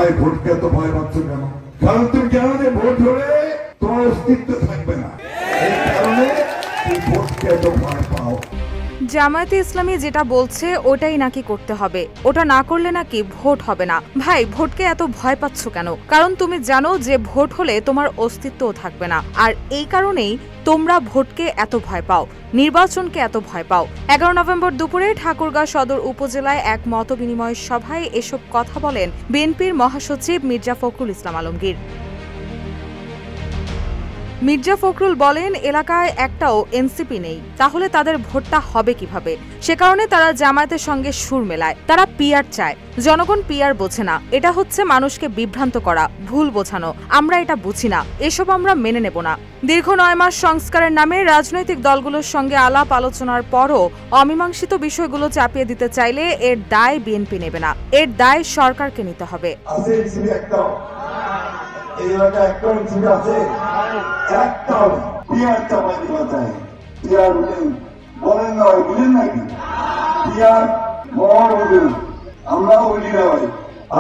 ভাই ভোটকে এত ভয় পাচ্ছ কেন? কারণ তুমি জানো যে ভোট হলে তোমার অস্তিত্ব থাকবে না, এই কারণে তুমি ভোটকে এত ভয় পাও। জামায়াতে ইসলামী যেটা বলছে ওটাই নাকি করতে হবে, ওটা না করলে নাকি ভোট হবে না। ভাই ভোটকে এত ভয় পাচ্ছ কেন? কারণ তুমি জানো যে ভোট হলে তোমার অস্তিত্বও থাকবে না, আর এই কারণেই তোমরা ভোটকে এত ভয় পাও, নির্বাচনকে এত ভয় পাও। 11 নভেম্বর দুপুরে ঠাকুরগাঁও সদর উপজেলায় এক মতবিনিময় সভায় এসব কথা বলেন বিএনপির মহাসচিব মির্জা ফখরুল ইসলাম আলমগীর। মির্জা ফখরুল বলেন, এলাকায় একটাও এনসিপি নেই, তাহলে তাদের ভোটটা হবে কিভাবে? সে কারণে তারা জামায়াতের সঙ্গে সুর মেলায়। তারা পিআর চায়, জনগণ পিআর বোঝে না। এটা হচ্ছে মানুষকে বিভ্রান্ত করা, ভুল বোঝানো। আমরা এটা বুঝি না, এসব আমরা মেনে নেব না। দীর্ঘ 9 মাস সংস্কারের নামে রাজনৈতিক দলগুলোর সঙ্গে আলাপ আলোচনার পরও অমীমাংসিত বিষয়গুলো চাপিয়ে দিতে চাইলে এর দায় বিএনপি নেবে না, এর দায় সরকারকে নিতে হবে।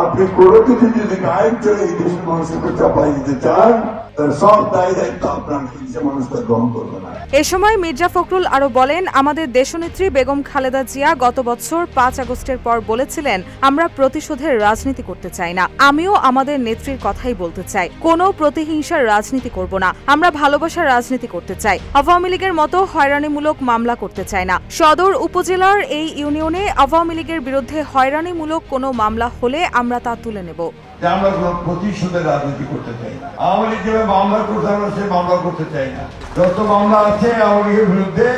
আপনি কোনো কিছু যদি গায়েব চলে এই দেশের মানুষকে চাপাই দিতে চান, সব দায় দায়িত্ব আপনার মানুষটা গ্রহণ করবে না। এ সময় মির্জা ফখরুল আরো বলেন, আমাদের দেশনেত্রী বেগম খালেদা জিয়া গত বছর 5 আগস্টের পর বলেছিলেন, আমরা প্রতিশোধের রাজনীতি করতে চাই না। আমিও আমাদের নেত্রীর কথাই বলতে চাই, কোনো প্রতিহিংসার রাজনীতি করব না। আমরা ভালোবাসার রাজনীতি করতে চাই, আওয়ামী লীগের মতো হয়রানিমূলক মামলা করতে চাই না। সদর উপজেলার এই ইউনিয়নে আওয়ামী লীগের বিরুদ্ধে হয়রানিমূলক কোনো মামলা হলে আমরা তা তুলে নেব। আমরা কোনো প্রতিশোধের রাজনীতি করতে চাই না। আওয়ামী লীগ যেভাবে মামলা করতে, আমরা সে মামলা করতে চাই না। যত মামলা আছে আওয়ামী লীগের বিরুদ্ধে,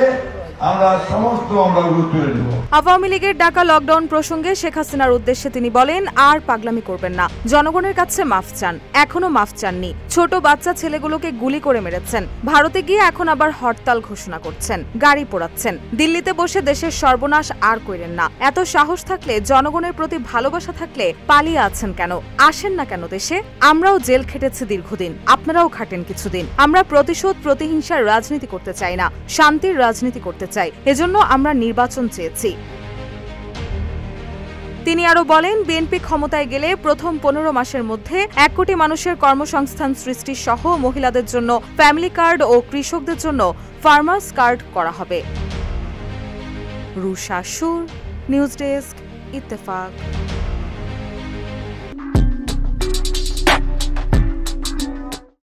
আমরা সমস্ত মামলাগুলো তুলে নেব। আওয়ামী লীগের ডাকা লকডাউন প্রসঙ্গে শেখ হাসিনার উদ্দেশ্যে তিনি বলেন, আর পাগলামি করবেন না, জনগণের কাছে মাফ চান। এখনো মাফ চাননি। ছোট বাচ্চা ছেলেগুলোকে গুলি করে মেরেছেন, ভারতে গিয়ে এখন আবার হরতাল ঘোষণা করছেন, গাড়ি পোড়াচ্ছেন। দিল্লিতে বসে দেশের সর্বনাশ আর করেন না। এত সাহস থাকলে, জনগণের প্রতি ভালোবাসা থাকলে পালিয়ে আছেন কেন? আসেন না কেন দেশে? আমরাও জেল খেটেছি দীর্ঘদিন, আপনারাও খাটেন কিছুদিন। আমরা প্রতিশোধ, প্রতিহিংসার রাজনীতি করতে চাই না, শান্তির রাজনীতি করতে চাই। এজন্য আমরা নির্বাচন চেয়েছি। তিনি আরো বলেন, বিএনপি ক্ষমতায় গেলে প্রথম 15 মাসের মধ্যে 1 কোটি মানুষের কর্মসংস্থান সৃষ্টি সহ মহিলাদের জন্য ফ্যামিলি কার্ড ও কৃষকদের জন্য ফার্মার্স কার্ড করা হবে। রুশা সুর, নিউজ ডেস্ক, ইত্তেফাক।